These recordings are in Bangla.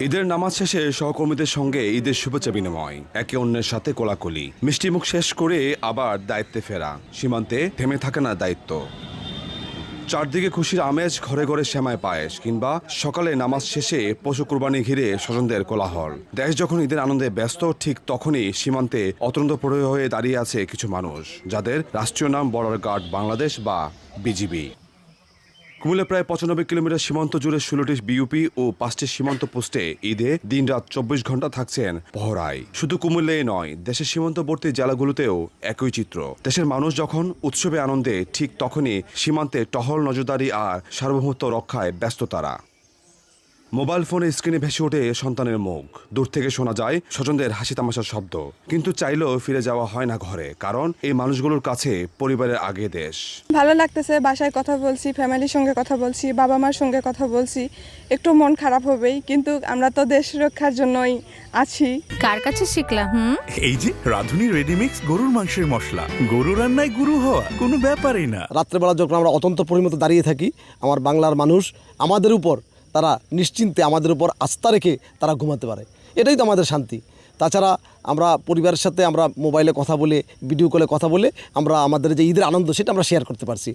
ঈদের নামাজ শেষে সহকর্মীদের সঙ্গে ঈদের শুভেচ্ছা বিনিময়, একে অন্যের সাথে কোলাকুলি, মিষ্টিমুখ শেষ করে আবার দায়িত্বে ফেরা। সীমান্তে থেমে থাকে না দায়িত্ব। চারদিকে খুশির আমেজ, ঘরে ঘরে সেমাই পায়েস, কিংবা সকালে নামাজ শেষে পশু কুরবানি ঘিরে স্বজনদের কোলাহল। দেশ যখন ঈদের আনন্দে ব্যস্ত, ঠিক তখনই সীমান্তে অতন্ত প্রহরী হয়ে দাঁড়িয়ে আছে কিছু মানুষ, যাদের রাষ্ট্রীয় নাম বর্ডার গার্ড বাংলাদেশ বা বিজিবি। কুমিল্লা প্রায় ৯৫ কিলোমিটার সীমান্ত জুড়ে ১৬টি বিইউপি ও ৫টি সীমান্ত পোস্টে ঈদে দিনরাত ২৪ ঘন্টা থাকছেন পহরায়। শুধু কুমিল্লায় নয়, দেশের সীমান্তবর্তী জেলাগুলোতেও একই চিত্র। দেশের মানুষ যখন উৎসবে আনন্দে, ঠিক তখনই সীমান্তে টহল, নজরদারি আর সার্বভৌমত্ব রক্ষায় ব্যস্ত তারা। মোবাইল ফোনে স্ক্রিনে ভেসে ওঠে সন্তানের মুখ, দূর থেকে শোনা যায় স্বজনদের হাসি তামাশার শব্দ, কিন্তু চাইলেও ফিরে যাওয়া হয় না ঘরে, কারণ এই মানুষগুলোর কাছে পরিবারের আগে দেশ। ভালো লাগতেছে, বাসায় কথা বলছি, ফ্যামিলির সঙ্গে কথা বলছি, বাবা মার সঙ্গে কথা বলছি। একটু মন খারাপ হবেই, কিন্তু আমরা তো দেশ রক্ষার জন্যই আছি। কার কাছে শিখলাম? এই যে রাঁধুনি রেডিমিক্স গরুর মাংসের মশলা, গরু রান্নায় গুরু হওয়া কোনো ব্যাপারই না। রাত্রেবেলা যখন আমরা অত্যন্ত পরিমিত দাঁড়িয়ে থাকি, আমার বাংলার মানুষ আমাদের উপর, তারা নিশ্চিন্তে আমাদের উপর আস্থা রেখে তারা ঘুমাতে পারে, এটাই তো আমাদের শান্তি। তাছাড়া আমরা পরিবারের সাথে আমরা মোবাইলে কথা বলে, ভিডিও কলে কথা বলে আমরা আমাদের যে ঈদের আনন্দ সেটা আমরা শেয়ার করতে পারছি।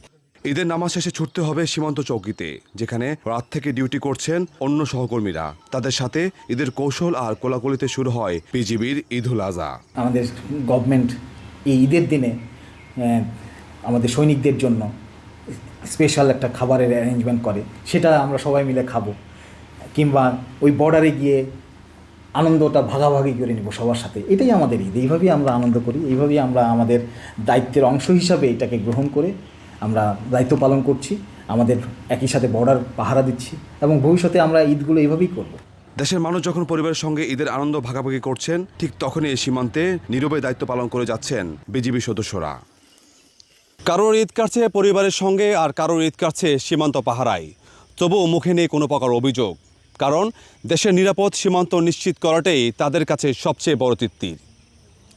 ঈদের নামাজ শেষে ছুটতে হবে সীমান্ত চৌকিতে, যেখানে রাত থেকে ডিউটি করছেন অন্য সহকর্মীরা। তাদের সাথে ঈদের কৌশল আর কোলাকুলিতে শুরু হয় বিজিবির ঈদুল আজহা। আমাদের গভর্নমেন্ট এই ঈদের দিনে আমাদের সৈনিকদের জন্য স্পেশাল একটা খাবারের অ্যারেঞ্জমেন্ট করে, সেটা আমরা সবাই মিলে খাবো, কিংবা ওই বর্ডারে গিয়ে আনন্দটা ভাগাভাগি করে নেব সবার সাথে। এটাই আমাদের ঈদ, এইভাবেই আমরা আনন্দ করি, এইভাবেই আমরা আমাদের দায়িত্বের অংশ হিসাবে এটাকে গ্রহণ করে আমরা দায়িত্ব পালন করছি, আমাদের একই সাথে বর্ডার পাহারা দিচ্ছি, এবং ভবিষ্যতে আমরা ঈদগুলো এইভাবেই করব। দেশের মানুষ যখন পরিবারের সঙ্গে ঈদের আনন্দ ভাগাভাগি করছেন, ঠিক তখনই এই সীমান্তে নীরবে দায়িত্ব পালন করে যাচ্ছেন বিজিবি সদস্যরা। কারোর ঈদ কাটছে পরিবারের সঙ্গে, আর কারোর ঈদ কাটছে সীমান্ত পাহারায়। তবুও মুখে নেই কোনো প্রকার অভিযোগ, কারণ দেশের নিরাপদ সীমান্ত নিশ্চিত করাটাই তাদের কাছে সবচেয়ে বড় তৃপ্তির।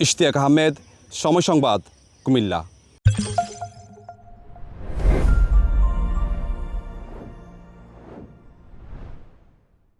ইশতিয়াক আহমেদ, সময় সংবাদ, কুমিল্লা।